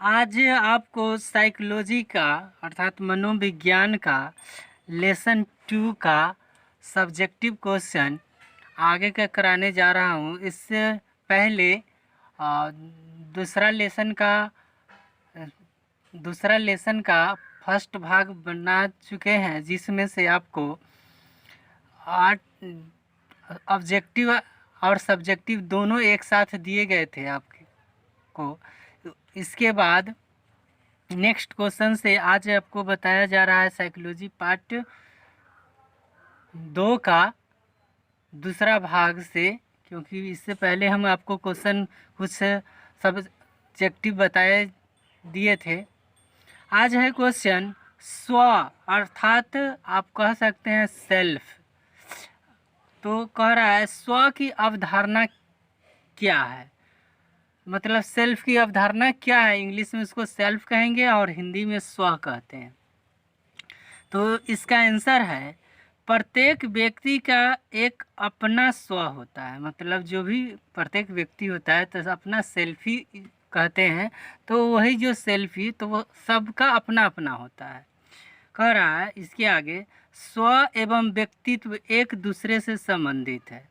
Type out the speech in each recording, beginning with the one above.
आज आपको साइकोलॉजी का अर्थात मनोविज्ञान का लेसन 2 का सब्जेक्टिव क्वेश्चन आगे का कराने जा रहा हूँ। इससे पहले दूसरा लेसन का फर्स्ट भाग बना चुके हैं, जिसमें से आपको 8 ऑब्जेक्टिव और सब्जेक्टिव दोनों एक साथ दिए गए थे आपको। इसके बाद नेक्स्ट क्वेश्चन से आज आपको बताया जा रहा है साइकोलॉजी पार्ट 2 का दूसरा भाग से, क्योंकि इससे पहले हम आपको क्वेश्चन कुछ सब्जेक्टिव बताए दिए थे। आज है क्वेश्चन स्व, अर्थात आप कह सकते हैं सेल्फ। तो कह रहा है स्व की अवधारणा क्या है, मतलब सेल्फ की अवधारणा क्या है। इंग्लिश में उसको सेल्फ कहेंगे और हिंदी में स्व कहते हैं। तो इसका आंसर है प्रत्येक व्यक्ति का एक अपना स्व होता है, मतलब जो भी प्रत्येक व्यक्ति होता है तो अपना सेल्फी कहते हैं। तो वही जो सेल्फी, तो वो सबका अपना अपना होता है। कह रहा है इसके आगे स्व एवं व्यक्तित्व एक दूसरे से संबंधित है,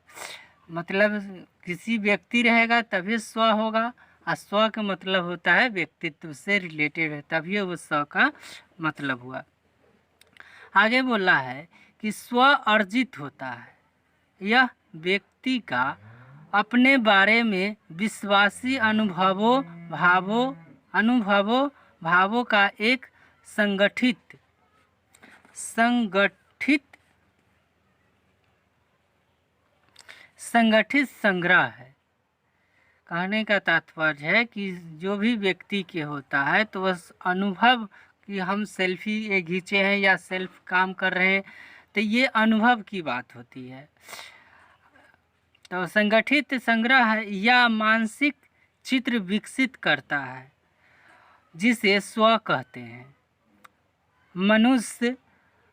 मतलब किसी व्यक्ति रहेगा तभी स्व होगा, और स्व का मतलब होता है व्यक्तित्व से रिलेटेड है, तभी वो स्व का मतलब हुआ। आगे बोला है कि स्व अर्जित होता है, यह व्यक्ति का अपने बारे में विश्वासी भावों का एक संगठित संग्रह है। कहने का तात्पर्य है कि जो भी व्यक्ति के होता है तो वह अनुभव कि हम सेल्फी ये खींचे हैं या सेल्फ काम कर रहे हैं, तो ये अनुभव की बात होती है। तो संगठित संग्रह है या मानसिक चित्र विकसित करता है, जिसे स्व कहते हैं। मनुष्य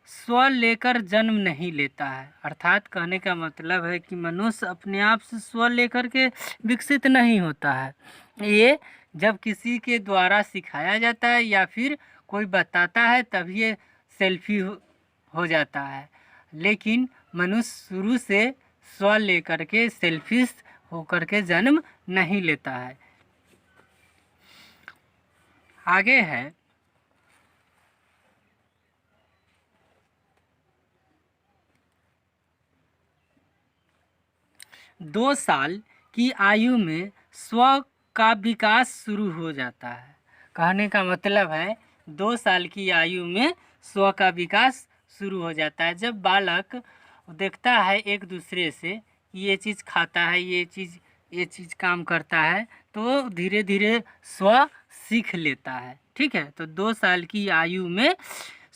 स्व लेकर जन्म नहीं लेता है, अर्थात कहने का मतलब है कि मनुष्य अपने आप से स्व लेकर के विकसित नहीं होता है। ये जब किसी के द्वारा सिखाया जाता है या फिर कोई बताता है तब ये सेल्फी हो जाता है, लेकिन मनुष्य शुरू से स्व लेकर के सेल्फिश होकर के जन्म नहीं लेता है। आगे है दो साल की आयु में स्व का विकास शुरू हो जाता है। कहने का मतलब है 2 साल की आयु में स्व का विकास शुरू हो जाता है। जब बालक देखता है एक दूसरे से ये चीज़ खाता है, ये चीज़ काम करता है, तो धीरे धीरे स्व सीख लेता है। ठीक है, तो 2 साल की आयु में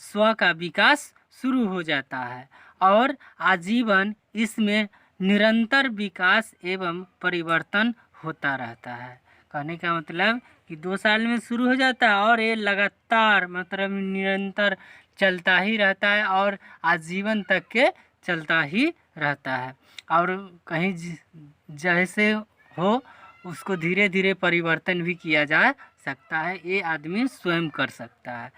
स्व का विकास शुरू हो जाता है और आजीवन इसमें निरंतर विकास एवं परिवर्तन होता रहता है। कहने का मतलब कि 2 साल में शुरू हो जाता है और ये लगातार मतलब निरंतर चलता ही रहता है और आजीवन तक के चलता ही रहता है। और कहीं जैसे हो उसको धीरे धीरे परिवर्तन भी किया जा सकता है, ये आदमी स्वयं कर सकता है।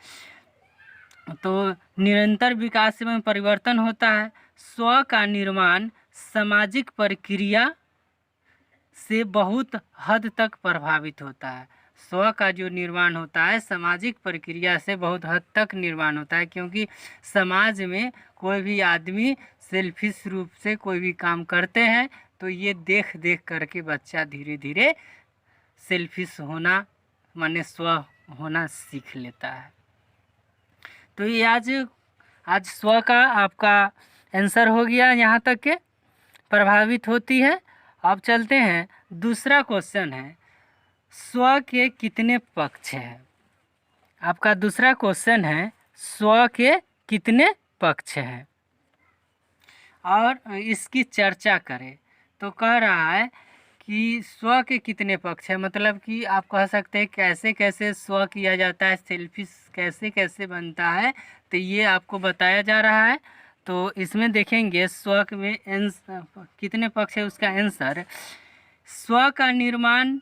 तो निरंतर विकास में परिवर्तन होता है। स्व का निर्माण सामाजिक प्रक्रिया से बहुत हद तक प्रभावित होता है। स्व का जो निर्माण होता है सामाजिक प्रक्रिया से बहुत हद तक निर्माण होता है, क्योंकि समाज में कोई भी आदमी सेल्फिश रूप से कोई भी काम करते हैं तो ये देख देख करके बच्चा धीरे धीरे सेल्फिश होना माने स्व होना सीख लेता है। तो ये आज स्व का आपका आंसर हो गया, यहाँ तक के प्रभावित होती है। अब चलते हैं, दूसरा क्वेश्चन है स्व के कितने पक्ष हैं। आपका दूसरा क्वेश्चन है स्व के कितने पक्ष हैं और इसकी चर्चा करें। तो कह रहा है कि स्व के कितने पक्ष हैं, मतलब कि आप कह सकते हैं कैसे कैसे स्व किया जाता है, सेल्फी कैसे कैसे बनता है, तो ये आपको बताया जा रहा है। तो इसमें देखेंगे स्व में कितने पक्ष है, उसका आंसर स्व का निर्माण,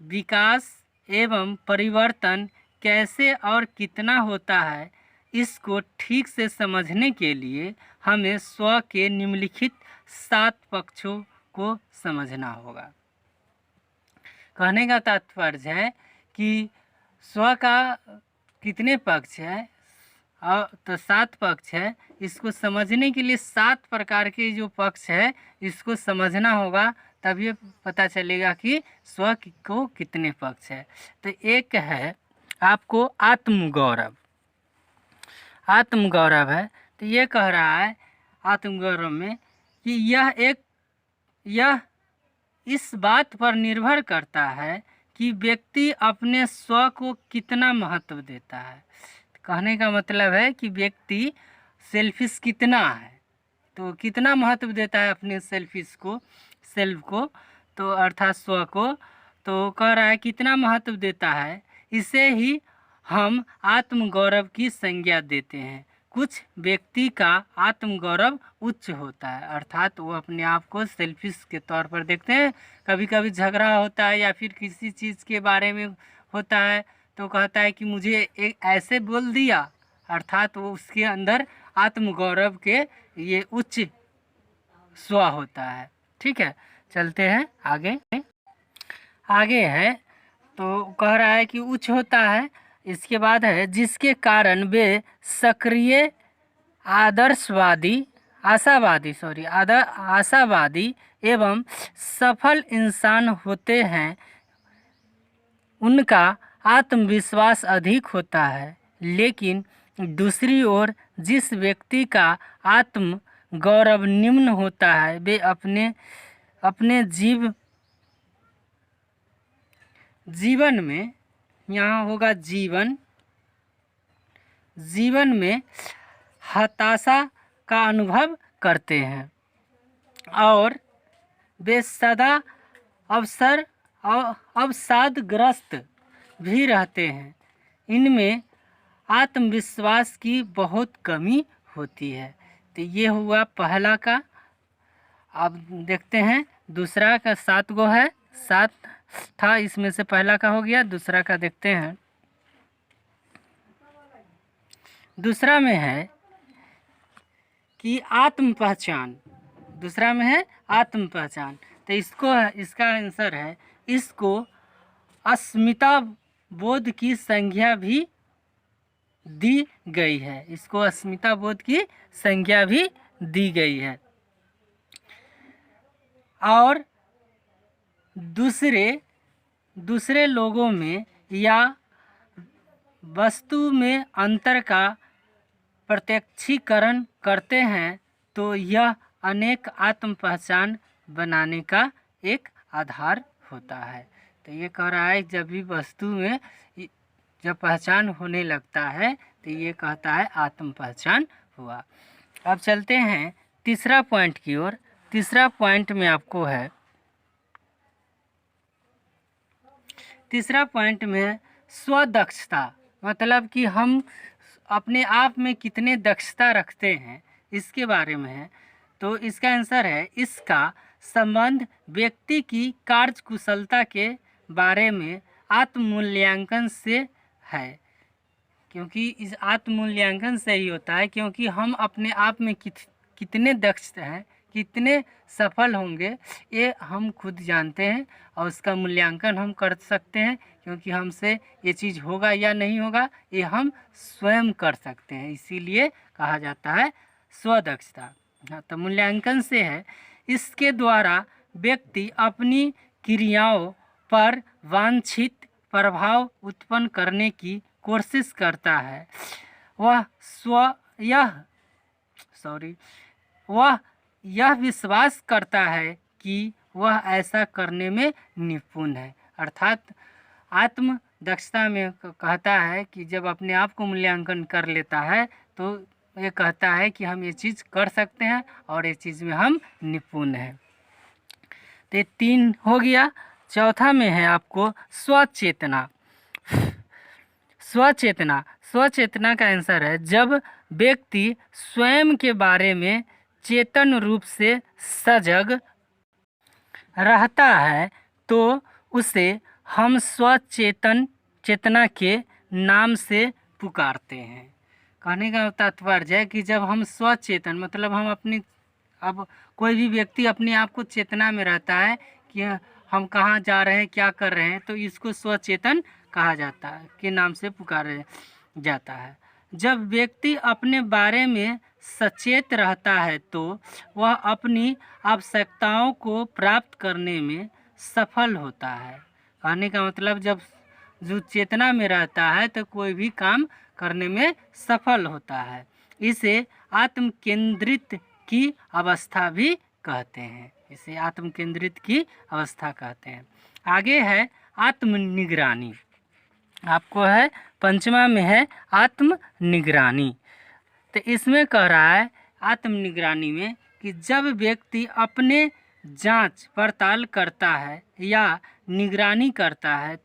विकास एवं परिवर्तन कैसे और कितना होता है, इसको ठीक से समझने के लिए हमें स्व के निम्नलिखित 7 पक्षों को समझना होगा। कहने का तात्पर्य है कि स्व का कितने पक्ष है, तो 7 पक्ष है। इसको समझने के लिए 7 प्रकार के जो पक्ष है इसको समझना होगा, तब ये पता चलेगा कि स्व को कितने पक्ष है। तो एक है आपको आत्मगौरव। आत्मगौरव है तो ये कह रहा है आत्मगौरव में कि यह इस बात पर निर्भर करता है कि व्यक्ति अपने स्व को कितना महत्व देता है। कहने का मतलब है कि व्यक्ति सेल्फिश कितना है, तो कितना महत्व देता है अपने सेल्फ को, तो अर्थात स्व को, तो कह रहा है कितना महत्व देता है, इसे ही हम आत्मगौरव की संज्ञा देते हैं। कुछ व्यक्ति का आत्मगौरव उच्च होता है, अर्थात वो अपने आप को सेल्फिश के तौर पर देखते हैं। कभी कभी झगड़ा होता है या फिर किसी चीज़ के बारे में होता है तो कहता है कि मुझे एक ऐसे बोल दिया, अर्थात वो उसके अंदर आत्मगौरव के ये उच्च स्व होता है। ठीक है, चलते हैं आगे है तो कह रहा है कि उच्च होता है। इसके बाद है जिसके कारण वे सक्रिय आशावादी एवं सफल इंसान होते हैं, उनका आत्मविश्वास अधिक होता है। लेकिन दूसरी ओर जिस व्यक्ति का आत्म गौरव निम्न होता है, वे अपने जीवन में, यहाँ होगा जीवन में हताशा का अनुभव करते हैं और वे सदा अवसादग्रस्त भी रहते हैं। इनमें आत्मविश्वास की बहुत कमी होती है। तो ये हुआ पहला का। अब देखते हैं दूसरा का। 7 गो है, 7 था, इसमें से पहला का हो गया। दूसरा का देखते हैं। दूसरा में है कि आत्म पहचान। दूसरा में है आत्म पहचान। तो इसका आंसर है, इसको अस्मिता बोध की संज्ञा भी दी गई है। इसको अस्मिता बोध की संज्ञा भी दी गई है। और दूसरे लोगों में या वस्तु में अंतर का प्रत्यक्षीकरण करते हैं तो यह अनेक आत्म पहचान बनाने का एक आधार होता है। तो ये कह रहा है जब भी वस्तु में जब पहचान होने लगता है तो ये कहता है आत्म पहचान हुआ। अब चलते हैं तीसरा पॉइंट की ओर। तीसरा पॉइंट में आपको है, तीसरा पॉइंट में स्वदक्षता, मतलब कि हम अपने आप में कितने दक्षता रखते हैं इसके बारे में है। तो इसका आंसर है, इसका संबंध व्यक्ति की कार्यकुशलता के बारे में आत्ममूल्यांकन से है। क्योंकि इस आत्ममूल्यांकन से ही होता है, क्योंकि हम अपने आप में कितने दक्ष हैं, कितने सफल होंगे, ये हम खुद जानते हैं और उसका मूल्यांकन हम कर सकते हैं। क्योंकि हमसे ये चीज़ होगा या नहीं होगा ये हम स्वयं कर सकते हैं, इसीलिए कहा जाता है स्वदक्षता। तो मूल्यांकन से है, इसके द्वारा व्यक्ति अपनी क्रियाओं पर वांछित प्रभाव उत्पन्न करने की कोशिश करता है। वह यह विश्वास करता है कि वह ऐसा करने में निपुण है। अर्थात आत्म दक्षता में कहता है कि जब अपने आप को मूल्यांकन कर लेता है तो ये कहता है कि हम ये चीज़ कर सकते हैं और ये चीज़ में हम निपुण हैं। तो 3 हो गया। चौथा में है आपको स्वचेतना। स्वचेतना का आंसर है, जब व्यक्ति स्वयं के बारे में चेतन रूप से सजग रहता है तो उसे हम चेतना के नाम से पुकारते हैं। कहने का तात्पर्य है कि जब हम स्वचेतन मतलब हम अपनी अब कोई भी व्यक्ति अपने आप को चेतना में रहता है कि हम कहाँ जा रहे हैं, क्या कर रहे हैं, तो इसको स्वचेतन कहा जाता है के नाम से पुकारा जाता है। जब व्यक्ति अपने बारे में सचेत रहता है तो वह अपनी आवश्यकताओं को प्राप्त करने में सफल होता है। कहने का मतलब जब जो चेतना में रहता है तो कोई भी काम करने में सफल होता है। इसे आत्म केंद्रित की अवस्था भी कहते हैं। इसे आत्म केंद्रित की अवस्था कहते हैं। आगे है आत्मनिगरानी। आपको है पंचमा में है आत्मनिगरानी। तो इसमें कह रहा है आत्मनिगरानी में कि जब व्यक्ति अपने जांच पड़ताल करता है या निगरानी करता है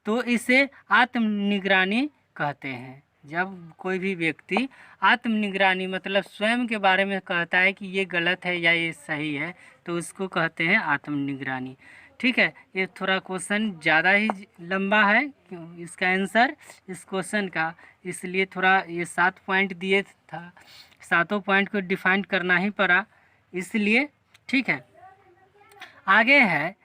तो इसे आत्मनिगरानी कहते हैं। जब कोई भी व्यक्ति आत्मनिगरानी मतलब स्वयं के बारे में कहता है कि ये गलत है या ये सही है तो उसको कहते हैं आत्मनिगरानी। ठीक है, ये थोड़ा क्वेश्चन ज़्यादा ही लंबा है इसका आंसर इस क्वेश्चन का, इसलिए थोड़ा ये 7 पॉइंट दिए था, 7 पॉइंट को डिफाइन करना ही पड़ा इसलिए। ठीक है, आगे है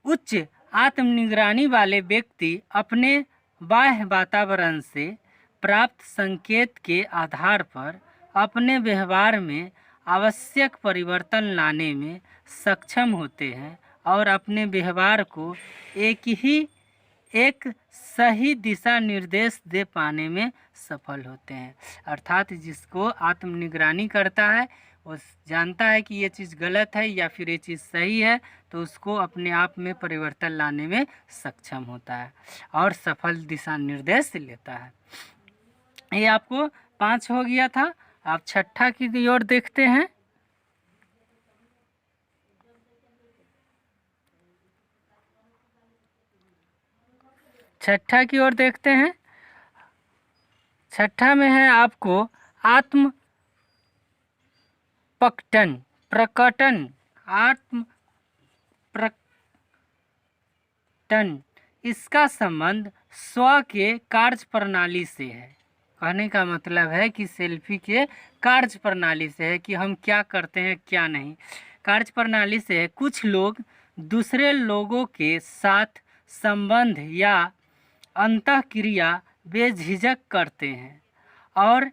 उच्च आत्मनिगरानी वाले व्यक्ति अपने बाह्य वातावरण से प्राप्त संकेत के आधार पर अपने व्यवहार में आवश्यक परिवर्तन लाने में सक्षम होते हैं और अपने व्यवहार को एक सही दिशा निर्देश दे पाने में सफल होते हैं। अर्थात जिसको आत्मनिगरानी करता है वो जानता है कि ये चीज़ गलत है या फिर ये चीज़ सही है तो उसको अपने आप में परिवर्तन लाने में सक्षम होता है और सफल दिशा निर्देश लेता है। ये आपको 5 हो गया था। आप छठा की ओर देखते हैं। छठा की ओर देखते हैं। छठा में है आपको आत्म प्रकटन आत्म प्रकटन। इसका संबंध स्व के कार्य प्रणाली से है। कहने का मतलब है कि सेल्फी के कार्य प्रणाली से है कि हम क्या करते हैं क्या नहीं, कार्य प्रणाली से है। कुछ लोग दूसरे लोगों के साथ संबंध या अंतःक्रिया बेझिझक करते हैं और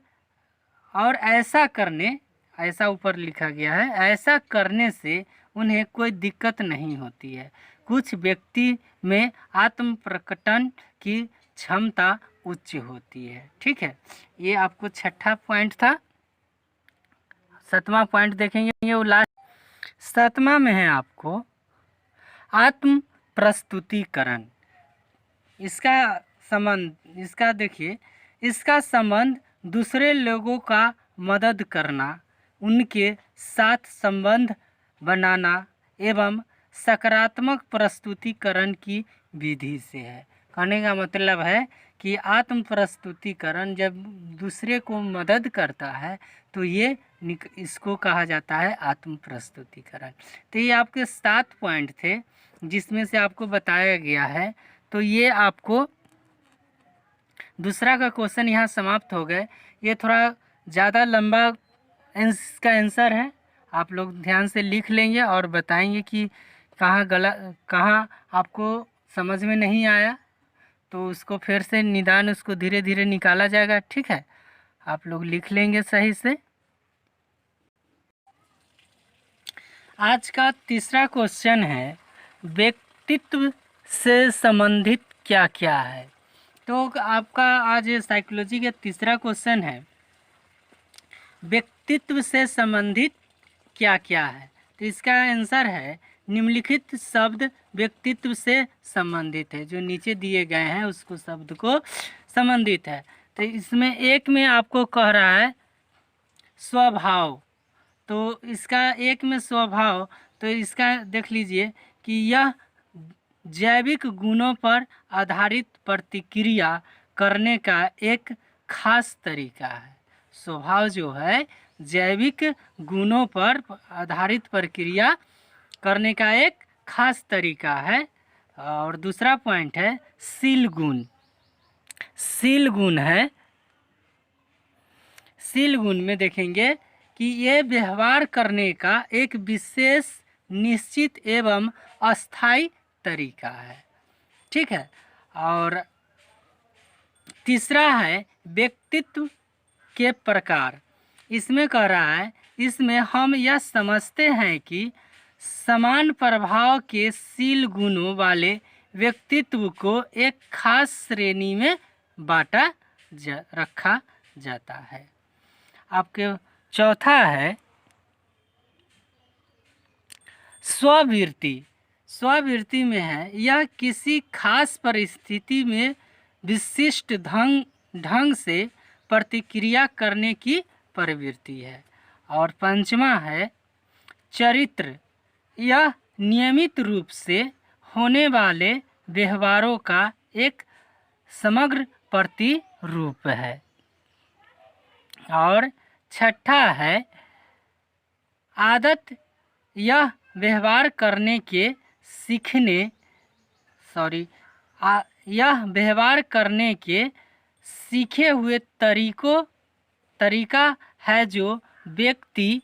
ऐसा ऊपर लिखा गया है, ऐसा करने से उन्हें कोई दिक्कत नहीं होती है। कुछ व्यक्ति में आत्म प्रकटन की क्षमता उच्च होती है। ठीक है, ये आपको छठा पॉइंट था। 7वां पॉइंट देखेंगे, ये वो लास्ट 7वां में है आपको आत्म प्रस्तुतिकरण। इसका संबंध दूसरे लोगों का मदद करना, उनके साथ संबंध बनाना एवं सकारात्मक प्रस्तुतिकरण की विधि से है। कहने का मतलब है कि आत्म प्रस्तुतिकरण जब दूसरे को मदद करता है तो इसको कहा जाता है आत्म प्रस्तुतिकरण। तो ये आपके 7 पॉइंट थे जिसमें से आपको बताया गया है। तो ये आपको दूसरा का क्वेश्चन यहाँ समाप्त हो गए। ये थोड़ा ज़्यादा लंबा इसका आंसर है, आप लोग ध्यान से लिख लेंगे और बताएंगे कि कहाँ आपको समझ में नहीं आया तो उसको फिर से निदान उसको धीरे धीरे निकाला जाएगा। ठीक है, आप लोग लिख लेंगे सही से। आज का तीसरा क्वेश्चन है व्यक्तित्व से संबंधित क्या क्या है। तो आपका आज साइकोलॉजी का तीसरा क्वेश्चन है व्यक्तित्व से संबंधित क्या क्या है। तो इसका आंसर है निम्नलिखित शब्द व्यक्तित्व से संबंधित है। जो नीचे दिए गए हैं उसको शब्द को संबंधित है। तो इसमें एक में आपको कह रहा है स्वभाव। तो इसका एक में स्वभाव, तो इसका देख लीजिए कि यह जैविक गुणों पर आधारित प्रतिक्रिया करने का एक खास तरीका है। स्वभाव जो है जैविक गुणों पर आधारित प्रक्रिया करने का एक खास तरीका है। और दूसरा पॉइंट है शील गुण। शील गुण है, शील गुण में देखेंगे कि ये व्यवहार करने का एक विशेष निश्चित एवं अस्थायी तरीका है। ठीक है। और तीसरा है व्यक्तित्व के प्रकार। इसमें कह रहा है, इसमें हम यह समझते हैं कि समान प्रभाव के शील गुणों वाले व्यक्तित्व को एक खास श्रेणी में रखा जाता है। आपके चौथा है स्ववृत्ति। स्ववृत्ति में है यह किसी खास परिस्थिति में विशिष्ट ढंग से प्रतिक्रिया करने की प्रवृत्ति है। और पांचवा है चरित्र। यह नियमित रूप से होने वाले व्यवहारों का एक समग्र प्रतिरूप है। और छठा है आदत। यह व्यवहार करने के यह व्यवहार करने के सीखे हुए तरीका है जो व्यक्ति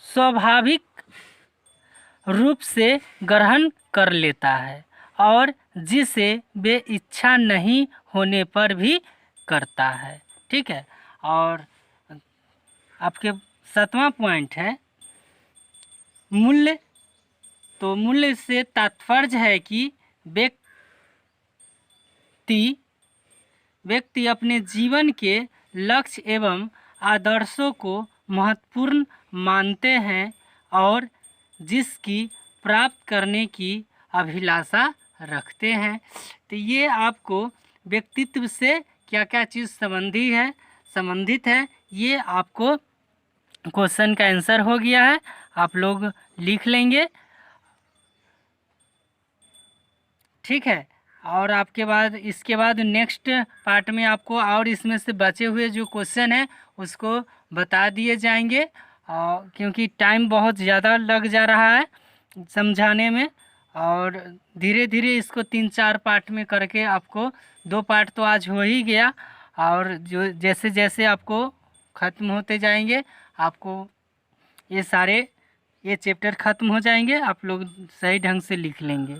स्वाभाविक रूप से ग्रहण कर लेता है और जिसे वे इच्छा नहीं होने पर भी करता है। ठीक है। और आपके 7वां पॉइंट है मूल्य। तो मूल्य से तात्पर्य है कि व्यक्ति अपने जीवन के लक्ष्य एवं आदर्शों को महत्वपूर्ण मानते हैं और जिसकी प्राप्त करने की अभिलाषा रखते हैं। तो ये आपको व्यक्तित्व से क्या क्या चीज़ संबंधित है ये आपको क्वेश्चन का आंसर हो गया है। आप लोग लिख लेंगे। ठीक है। और इसके बाद नेक्स्ट पार्ट में आपको और इसमें से बचे हुए जो क्वेश्चन है उसको बता दिए जाएंगे, क्योंकि टाइम बहुत ज़्यादा लग जा रहा है समझाने में। और धीरे धीरे इसको 3-4 पार्ट में करके आपको 2 पार्ट तो आज हो ही गया, और जो जैसे जैसे आपको ख़त्म होते जाएंगे आपको ये चैप्टर ख़त्म हो जाएंगे, आप लोग सही ढंग से लिख लेंगे।